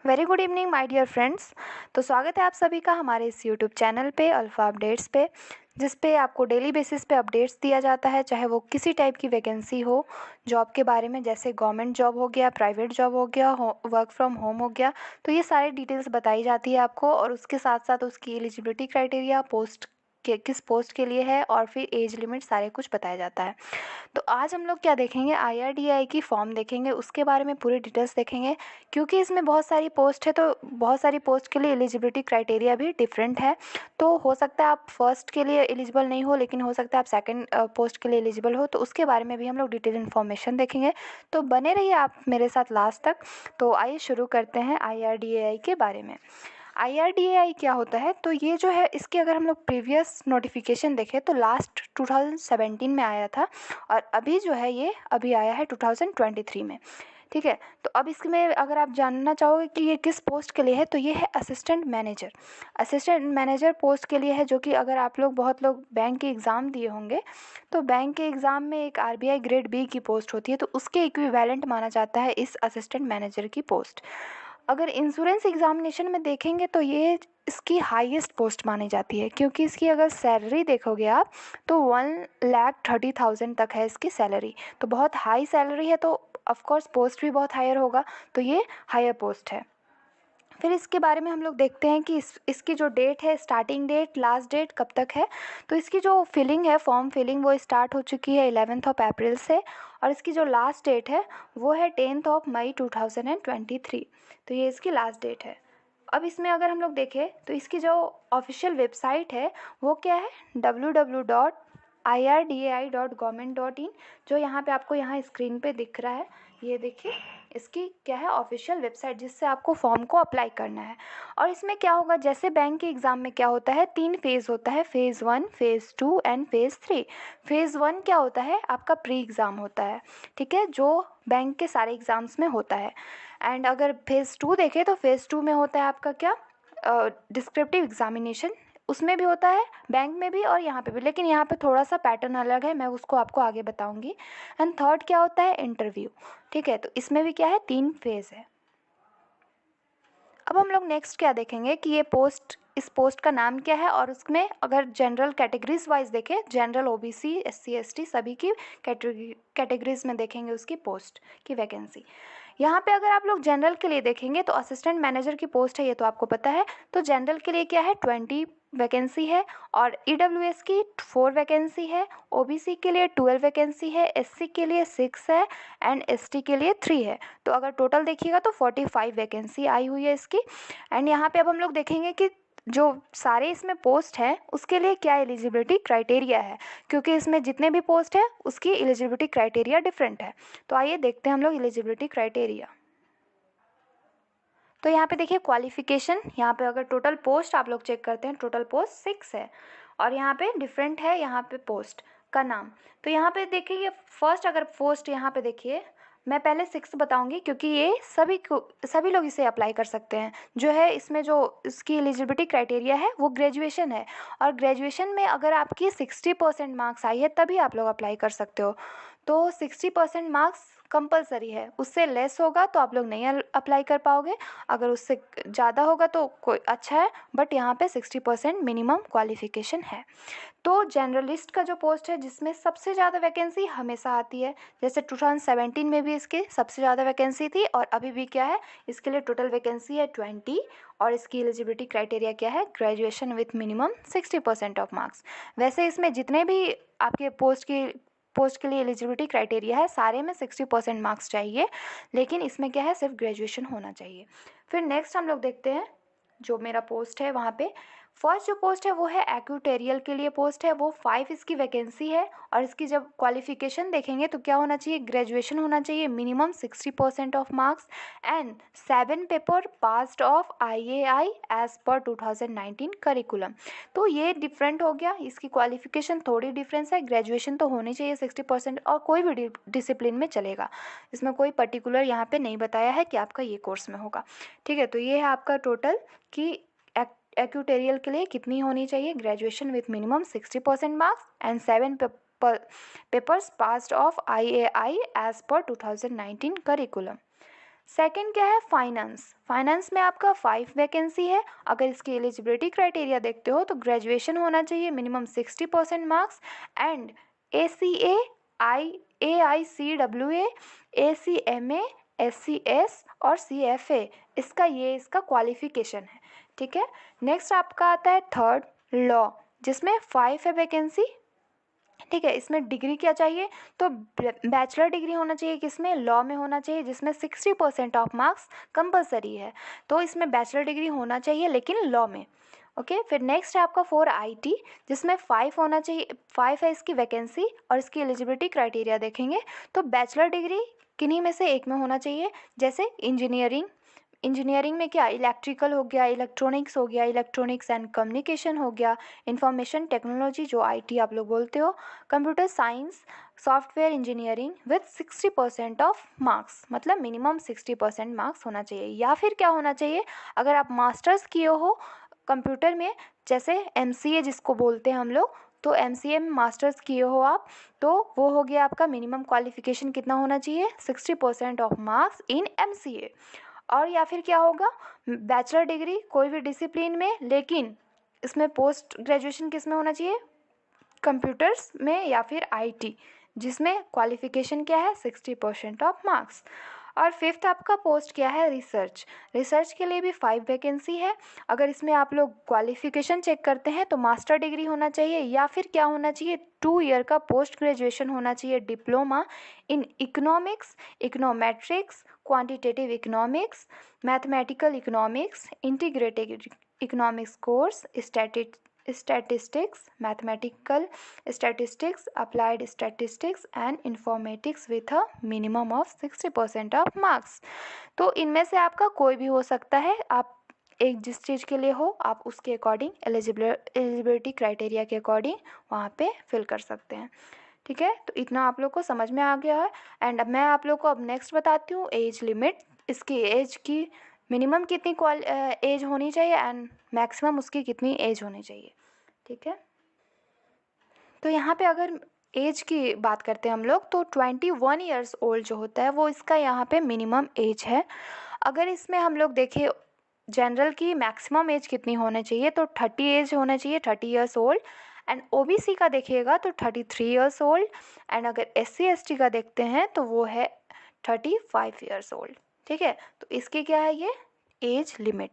Very good evening my dear friends. तो स्वागत है आप सभी का हमारे इस यूट्यूब चैनल पे अल्फ़ा अपडेट्स पे, जिस पे आपको डेली बेसिस पे अपडेट्स दिया जाता है, चाहे वो किसी टाइप की वैकेंसी हो जॉब के बारे में, जैसे गवर्नमेंट जॉब हो गया, प्राइवेट जॉब हो गया, वर्क फ्रॉम होम हो गया। तो ये सारी डिटेल्स बताई जाती है आपको, और उसके साथ साथ उसकी एलिजिबिलिटी क्राइटेरिया, पोस्ट के किस पोस्ट के लिए है, और फिर एज लिमिट सारे कुछ बताया जाता है। तो आज हम लोग क्या देखेंगे, IRDAI की फॉर्म देखेंगे, उसके बारे में पूरी डिटेल्स देखेंगे। क्योंकि इसमें बहुत सारी पोस्ट है, तो बहुत सारी पोस्ट के लिए एलिजिबिलिटी क्राइटेरिया भी डिफरेंट है। तो हो सकता है आप फर्स्ट के लिए एलिजिबल नहीं हो, लेकिन हो सकता है आप सेकंड पोस्ट के लिए एलिजिबल हो। तो उसके बारे में भी हम लोग डिटेल इन्फॉर्मेशन देखेंगे। तो बने रहिए आप मेरे साथ लास्ट तक। तो आइए शुरू करते हैं IRDAI के बारे में। IRDAI क्या होता है, तो ये जो है, इसके अगर हम लोग प्रीवियस नोटिफिकेशन देखें तो लास्ट 2017 में आया था, और अभी जो है ये अभी आया है 2023 में। ठीक है। तो अब इसमें अगर आप जानना चाहोगे कि ये किस पोस्ट के लिए है, तो ये है assistant manager. Assistant manager post के लिए है, जो कि अगर आप लोग बहुत लोग बैंक के एग्ज़ाम दिए होंगे, तो बैंक के एग्ज़ाम में एक RBI ग्रेड B की पोस्ट होती है, तो उसके इक्विवेलेंट माना जाता है इस असिस्टेंट मैनेजर की पोस्ट। अगर इंश्योरेंस एग्जामिनेशन में देखेंगे तो ये इसकी हाईएस्ट पोस्ट मानी जाती है, क्योंकि इसकी अगर सैलरी देखोगे आप, तो 1,30,000 तक है इसकी सैलरी। तो बहुत हाई सैलरी है, तो ऑफकोर्स पोस्ट भी बहुत हायर होगा। तो ये हायर पोस्ट है। फिर इसके बारे में हम लोग देखते हैं कि इसकी जो डेट है, स्टार्टिंग डेट, लास्ट डेट कब तक है। तो इसकी जो फिलिंग है, फॉर्म फिलिंग, वो स्टार्ट हो चुकी है 11 अप्रैल से, और इसकी जो लास्ट डेट है वो है 10 मई 2023। तो ये इसकी लास्ट डेट है। अब इसमें अगर हम लोग देखें तो इसकी जो ऑफिशियल वेबसाइट है वो क्या है, www.irdai.government.in, जो यहाँ पे आपको यहाँ स्क्रीन पे दिख रहा है। ये देखिए, इसकी क्या है, ऑफिशियल वेबसाइट, जिससे आपको फॉर्म को अप्लाई करना है। और इसमें क्या होगा, जैसे बैंक के एग्ज़ाम में क्या होता है, 3 फेज़ होता है, phase 1, phase 2 and phase 3। Phase 1 क्या होता है, आपका प्री एग्ज़ाम होता है, ठीक है, जो बैंक के सारे एग्ज़ाम्स में होता है। एंड अगर फेज़ 2 देखें तो फेज़ 2 में होता है आपका क्या, डिस्क्रिप्टिव एग्जामिनेशन। उसमें भी होता है, बैंक में भी और यहाँ पे भी, लेकिन यहाँ पे थोड़ा सा पैटर्न अलग है, मैं उसको आपको आगे बताऊंगी। एंड थर्ड क्या होता है, इंटरव्यू। ठीक है। तो इसमें भी क्या है, 3 फेज़ है। अब हम लोग नेक्स्ट क्या देखेंगे कि ये पोस्ट, इस पोस्ट का नाम क्या है, और उसमें अगर जनरल कैटेगरीज वाइज देखें, जनरल, OBC, SC ST सभी की कैटेगरीज में देखेंगे उसकी पोस्ट की वैकेंसी। यहाँ पे अगर आप लोग जनरल के लिए देखेंगे तो असिस्टेंट मैनेजर की पोस्ट है, ये तो आपको पता है। तो जनरल के लिए क्या है, 20 वैकेंसी है, और EWS की 4 वैकेंसी है, OBC के लिए 12 वैकेंसी है, SC के लिए 6 है, एंड ST के लिए 3 है। तो अगर टोटल देखिएगा तो 45 वैकेंसी आई हुई है इसकी। एंड यहाँ पे अब हम लोग देखेंगे कि जो सारे इसमें पोस्ट है उसके लिए क्या एलिजिबिलिटी क्राइटेरिया है, क्योंकि इसमें जितने भी पोस्ट है उसकी एलिजिबिलिटी क्राइटेरिया डिफरेंट है। तो आइए देखते हैं हम लोग एलिजिबिलिटी क्राइटेरिया। तो यहाँ पे देखिए क्वालिफिकेशन, यहाँ पे अगर टोटल पोस्ट आप लोग चेक करते हैं, टोटल पोस्ट 6 है, और यहाँ पे डिफरेंट है, यहाँ पे पोस्ट का नाम। तो यहाँ पे देखिए, ये फर्स्ट अगर पोस्ट यहाँ पे देखिए, मैं पहले 6 बताऊंगी, क्योंकि ये सभी लोग इसे अप्लाई कर सकते हैं। जो है इसमें जो इसकी एलिजिबिलिटी क्राइटेरिया है वो ग्रेजुएशन है, और ग्रेजुएशन में अगर आपकी 60% मार्क्स आई है तभी आप लोग अप्लाई कर सकते हो। तो 60% मार्क्स कंपलसरी है, उससे लेस होगा तो आप लोग नहीं अप्लाई कर पाओगे, अगर उससे ज़्यादा होगा तो कोई अच्छा है, बट यहाँ पे 60% मिनिमम क्वालिफिकेशन है। तो जनरलिस्ट का जो पोस्ट है, जिसमें सबसे ज़्यादा वैकेंसी हमेशा आती है, जैसे 2017 में भी इसकी सबसे ज़्यादा वैकेंसी थी, और अभी भी क्या है, इसके लिए टोटल वैकेंसी है 20, और इसकी एलिजिबिलिटी क्राइटेरिया क्या है, graduation with minimum 60% of marks. वैसे इसमें जितने भी आपके पोस्ट के लिए एलिजिबिलिटी क्राइटेरिया है, सारे में 60% मार्क्स चाहिए, लेकिन इसमें क्या है, सिर्फ ग्रेजुएशन होना चाहिए। फिर नेक्स्ट हम लोग देखते हैं, जो मेरा पोस्ट है वहाँ पे फर्स्ट जो पोस्ट है वो है एक्यूटेरियल के लिए पोस्ट है, वो 5 इसकी वैकेंसी है। और इसकी जब क्वालिफिकेशन देखेंगे तो क्या होना चाहिए, ग्रेजुएशन होना चाहिए, minimum 60% of marks, and 7 paper passed of IAI as per 2019 curriculum. तो ये डिफरेंट हो गया, इसकी क्वालिफिकेशन थोड़ी डिफरेंस है, ग्रेजुएशन तो होनी चाहिए 60%, और कोई भी डिसिप्लिन में चलेगा, इसमें कोई पर्टिकुलर यहाँ पे नहीं बताया है कि आपका ये कोर्स में होगा। ठीक है। तो ये है आपका टोटल कि एक्यूटेरियल के लिए कितनी होनी चाहिए, graduation with minimum 60% marks and 7 papers passed of IAI as per 2019 curriculum. Second क्या है, फाइनेंस। फाइनेंस में आपका 5 वैकेंसी है। अगर इसकी एलिजिबिलिटी क्राइटेरिया देखते हो तो ग्रेजुएशन होना चाहिए, minimum 60% marks, and ACA, AICWA, ACMA, SCS और CFA, इसका क्वालिफिकेशन है। ठीक है। नेक्स्ट आपका आता है थर्ड, लॉ, जिसमें 5 है वैकेंसी। ठीक है। इसमें डिग्री क्या चाहिए, तो बैचलर डिग्री होना चाहिए, किसमें, लॉ में होना चाहिए, जिसमें 60% ऑफ मार्क्स कंपलसरी है। तो इसमें बैचलर डिग्री होना चाहिए लेकिन लॉ में। ओके। फिर नेक्स्ट है आपका 4 IT, जिसमें 5 होना चाहिए, 5 है इसकी वैकेंसी, और इसकी एलिजिबिलिटी क्राइटेरिया देखेंगे तो बैचलर डिग्री किन्हीं में से एक में होना चाहिए, जैसे इंजीनियरिंग में क्या, इलेक्ट्रिकल हो गया, इलेक्ट्रॉनिक्स हो गया, इलेक्ट्रॉनिक्स एंड कम्युनिकेशन हो गया, इंफॉर्मेशन टेक्नोलॉजी जो IT आप लोग बोलते हो, computer science, software engineering with 60% of marks, मतलब मिनिमम 60% मार्क्स होना चाहिए। या फिर क्या होना चाहिए, अगर आप मास्टर्स किए हो कंप्यूटर में, जैसे MCA जिसको बोलते हैं हम लोग, तो MCA में मास्टर्स किए हो आप, तो वो हो गया आपका मिनिमम क्वालिफिकेशन कितना होना चाहिए, 60% ऑफ मार्क्स इन MCA। और या फिर क्या होगा, बैचलर डिग्री कोई भी डिसिप्लिन में, लेकिन इसमें पोस्ट ग्रेजुएशन किस में होना चाहिए, कंप्यूटर्स में या फिर IT, जिसमें क्वालिफिकेशन क्या है, 60% ऑफ मार्क्स। और फिफ्थ आपका पोस्ट क्या है, रिसर्च के लिए भी 5 वैकेंसी है। अगर इसमें आप लोग क्वालिफिकेशन चेक करते हैं तो मास्टर डिग्री होना चाहिए, या फिर क्या होना चाहिए, 2 ईयर का पोस्ट ग्रेजुएशन होना चाहिए, diploma in economics, econometrics, quantitative economics, mathematical economics, integrated economics course, statistics, mathematical statistics, applied statistics and informatics with a minimum of 60% of marks. तो इनमें से आपका कोई भी हो सकता है, आप एक जिस चीज़ के लिए हो आप उसके अकॉर्डिंग एलिजिबिलिटी क्राइटेरिया के अकॉर्डिंग वहाँ पे फिल कर सकते हैं। ठीक है। तो इतना आप लोग को समझ में आ गया है। एंड अब मैं आप लोग को अब नेक्स्ट बताती हूँ एज लिमिट, इसकी एज की मिनिमम कितनी एज होनी चाहिए एंड मैक्सिमम उसकी कितनी एज होनी चाहिए। ठीक है। तो यहाँ पे अगर एज की बात करते हैं हम लोग, तो 21 ईयर्स ओल्ड जो होता है वो इसका यहाँ पे मिनिमम एज है। अगर इसमें हम लोग देखें जनरल की मैक्सिमम एज कितनी होनी चाहिए, तो 30 एज होना चाहिए, 30 ईयर्स ओल्ड। एंड OBC का देखिएगा तो 33 ईयर्स ओल्ड। एंड अगर SC ST का देखते हैं तो वो है 35 ईयर्स ओल्ड। ठीक है। तो इसकी क्या है ये एज लिमिट।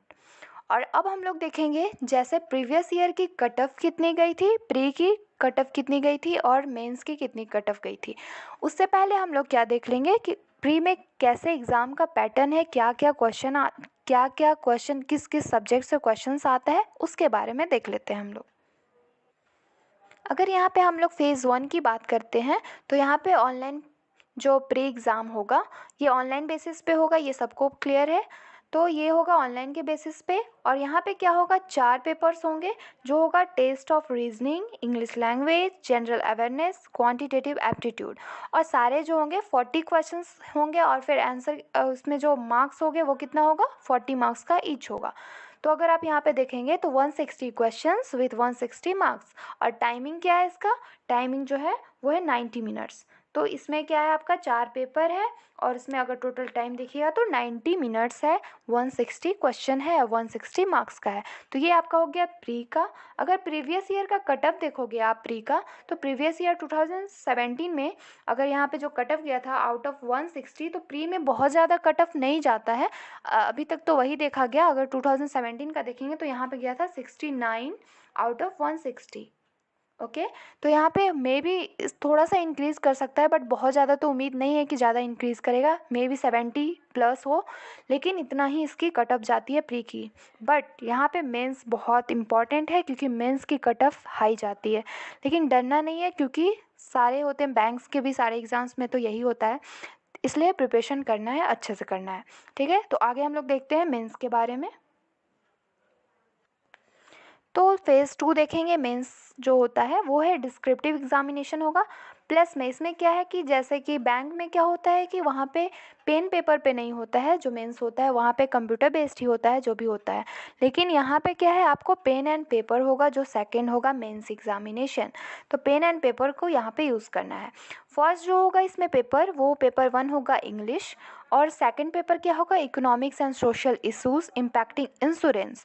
और अब हम लोग देखेंगे जैसे प्रीवियस ईयर की कट ऑफ कितनी गई थी, प्री की कट ऑफ कितनी गई थी और मेंस की कितनी कट ऑफ गई थी। उससे पहले हम लोग क्या देख लेंगे कि प्री में कैसे एग्ज़ाम का पैटर्न है, क्या क्या क्वेश्चन किस किस सब्जेक्ट से क्वेश्चंस आता है, उसके बारे में देख लेते हैं हम लोग। अगर यहाँ पे हम लोग फेज़ 1 की बात करते हैं तो यहाँ पे ऑनलाइन जो प्री एग्ज़ाम होगा ये ऑनलाइन बेसिस पे होगा, ये सबको क्लियर है। तो ये होगा ऑनलाइन के बेसिस पे। और यहाँ पे क्या होगा, 4 पेपर्स होंगे, जो होगा test of reasoning, English language, general awareness, quantitative aptitude. और सारे जो होंगे 40 क्वेश्चंस होंगे, और फिर आंसर उसमें जो मार्क्स होंगे वो कितना होगा, 40 मार्क्स का ईच होगा। तो अगर आप यहाँ पे देखेंगे तो 160 क्वेश्चंस विथ 160 मार्क्स। और टाइमिंग क्या है इसका, टाइमिंग जो है वो है 90 मिनट्स। तो इसमें क्या है, आपका 4 पेपर है और इसमें अगर टोटल टाइम देखिएगा तो 90 मिनट्स है, 160 क्वेश्चन है, 160 मार्क्स का है। तो ये आपका हो गया प्री का। अगर प्रीवियस ईयर का कट ऑफ देखोगे आप प्री का, तो प्रीवियस ईयर 2017 में अगर यहाँ पे जो कट ऑफ गया था आउट ऑफ 160, तो प्री में बहुत ज़्यादा कट ऑफ नहीं जाता है, अभी तक तो वही देखा गया। अगर 2017 का देखेंगे तो यहाँ पे गया था 69 आउट ऑफ 160। ओके। तो यहाँ पे मे बी थोड़ा सा इंक्रीज़ कर सकता है, बट बहुत ज़्यादा तो उम्मीद नहीं है कि ज़्यादा इंक्रीज़ करेगा, मे बी 70 प्लस हो, लेकिन इतना ही इसकी कट ऑफ जाती है प्री की। बट यहाँ पे मेंस बहुत इंपॉर्टेंट है, क्योंकि मेंस की कट ऑफ हाई जाती है। लेकिन डरना नहीं है, क्योंकि सारे होते हैं, बैंक्स के भी सारे एग्ज़ाम्स में तो यही होता है, इसलिए प्रिपरेशन करना है, अच्छे से करना है। ठीक है। तो आगे हम लोग देखते हैं मेंस के बारे में। तो फेज़ 2 देखेंगे, मेंस जो होता है वो है डिस्क्रिप्टिव एग्जामिनेशन होगा। प्लस में इसमें क्या है कि जैसे कि बैंक में क्या होता है कि वहाँ पे पेन पेपर पे नहीं होता है, जो मेंस होता है वहाँ पे कंप्यूटर बेस्ड ही होता है जो भी होता है। लेकिन यहाँ पे क्या है, आपको पेन एंड पेपर होगा, जो सेकंड होगा मेंस एग्जामिनेशन। तो पेन एंड पेपर को यहाँ पे यूज़ करना है। फर्स्ट जो होगा इसमें पेपर, वो पेपर 1 होगा इंग्लिश, और सेकंड पेपर क्या होगा, economics and social issues impacting insurance.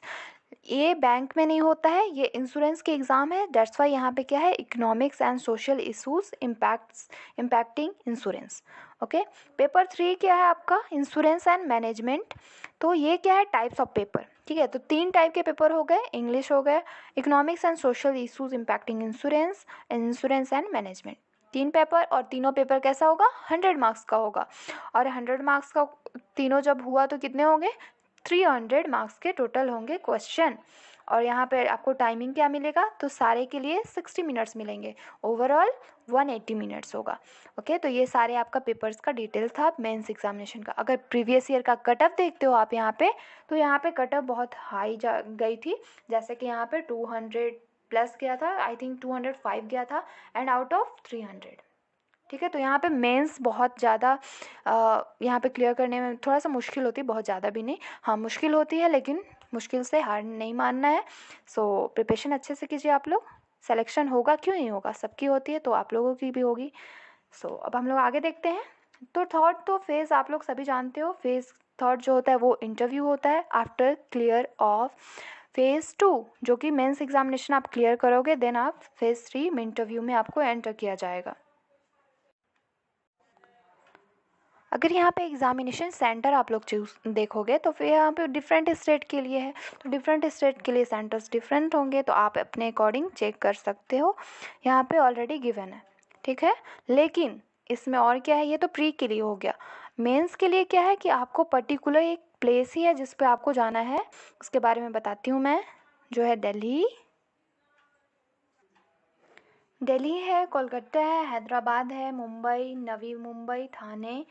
ये बैंक में नहीं होता है, ये इंश्योरेंस के एग्ज़ाम है, दैट्स वाई यहाँ पे क्या है, economics and social issues impacting insurance. Okay. Paper 3 क्या है आपका, इंश्योरेंस एंड मैनेजमेंट। तो ये क्या है, टाइप्स ऑफ पेपर। ठीक है, तो 3 टाइप के पेपर हो गए, इंग्लिश हो गए, economics and social issues impacting insurance and management. 3 paper, और तीनों पेपर कैसा होगा, 100 मार्क्स का होगा। और 100 मार्क्स का तीनों जब हुआ तो कितने होंगे, 300 मार्क्स के टोटल होंगे क्वेश्चन। और यहाँ पे आपको टाइमिंग क्या मिलेगा, तो सारे के लिए 60 मिनट्स मिलेंगे, ओवरऑल 180 मिनट्स होगा। ओके, तो ये सारे आपका पेपर्स का डिटेल था मेंस एग्जामिनेशन का। अगर प्रीवियस ईयर का कट ऑफ देखते हो आप यहाँ पे, तो यहाँ पे कट ऑफ बहुत हाई जा गई थी। जैसे कि यहाँ पे 200 प्लस गया था, आई थिंक 205 गया था, एंड आउट ऑफ 300। ठीक है, तो यहाँ पे मेंस बहुत ज़्यादा यहाँ पे क्लियर करने में थोड़ा सा मुश्किल होती है, बहुत ज़्यादा भी नहीं, हाँ मुश्किल होती है, लेकिन मुश्किल से हार नहीं मानना है। सो प्रिपरेशन अच्छे से कीजिए आप लोग। सिलेक्शन होगा क्यों नहीं होगा, सबकी होती है, तो आप लोगों की भी होगी। सो अब हम लोग आगे देखते हैं। तो थर्ड तो फेज़ आप लोग सभी जानते हो, फेज़ थर्ड जो होता है वो इंटरव्यू होता है आफ्टर क्लियर ऑफ फेज़ 2, जो कि मेंस एग्जामिनेशन आप क्लियर करोगे, देन आप फेज़ 3 में इंटरव्यू में आपको एंटर किया जाएगा। अगर यहाँ पे एग्जामिनेशन सेंटर आप लोग चूज देखोगे, तो फिर यहाँ पे डिफरेंट स्टेट के लिए है, तो डिफरेंट स्टेट के लिए सेंटर्स डिफरेंट होंगे, तो आप अपने अकॉर्डिंग चेक कर सकते हो। यहाँ पे ऑलरेडी गिवन है, ठीक है। लेकिन इसमें और क्या है, ये तो प्री के लिए हो गया। मेंस के लिए क्या है कि आपको पर्टिकुलर एक प्लेस ही है जिस पे आपको जाना है, उसके बारे में बताती हूँ मैं, जो है दिल्ली। दिल्ली है, कोलकाता है, हैदराबाद है, मुंबई, नवी मुंबई, थाने,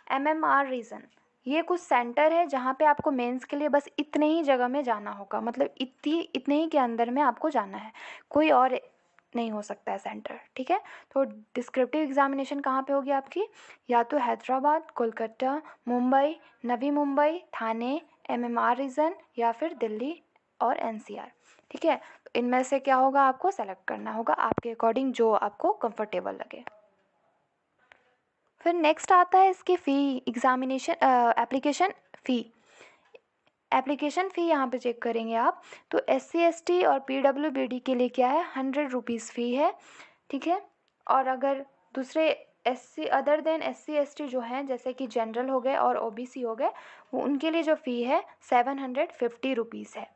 MMR रीजन। ये कुछ सेंटर है जहाँ पे आपको मेंस के लिए बस इतने ही जगह में जाना होगा, मतलब इतने ही के अंदर में आपको जाना है, कोई और नहीं हो सकता है सेंटर। ठीक है, तो डिस्क्रिप्टिव एग्जामिनेशन कहाँ पे होगी आपकी, या तो हैदराबाद, कोलकाता, मुंबई, नवी मुंबई, थाने, MMR रीजन, या फिर दिल्ली और NCR। ठीक है, तो इनमें से क्या होगा, आपको सेलेक्ट करना होगा आपके अकॉर्डिंग, जो आपको कंफर्टेबल लगे। फिर नेक्स्ट आता है इसकी fee, examination application fee. Application fee यहाँ पे चेक करेंगे आप, तो SC ST और PWBD के लिए क्या है, 100 रुपीज़ फ़ी है। ठीक है, और अगर दूसरे अदर देन SC ST जो हैं, जैसे कि जनरल हो गए और OBC हो गए, वो उनके लिए जो फ़ी है 750 रुपीज़ है।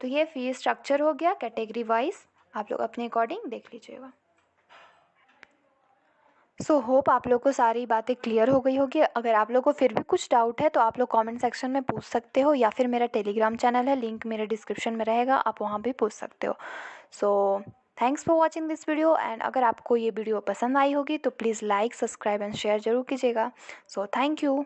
तो ये फ़ी स्ट्रक्चर हो गया कैटेगरी वाइज, आप लोग अपने अकॉर्डिंग देख लीजिएगा। सो होप आप लोग को सारी बातें क्लियर हो गई होगी। अगर आप लोग को फिर भी कुछ डाउट है तो आप लोग कमेंट सेक्शन में पूछ सकते हो, या फिर मेरा टेलीग्राम चैनल है, लिंक मेरे डिस्क्रिप्शन में रहेगा, आप वहाँ भी पूछ सकते हो। So thanks for watching this video, and अगर आपको ये वीडियो पसंद आई होगी तो please like, subscribe and share ज़रूर कीजिएगा। So thank you.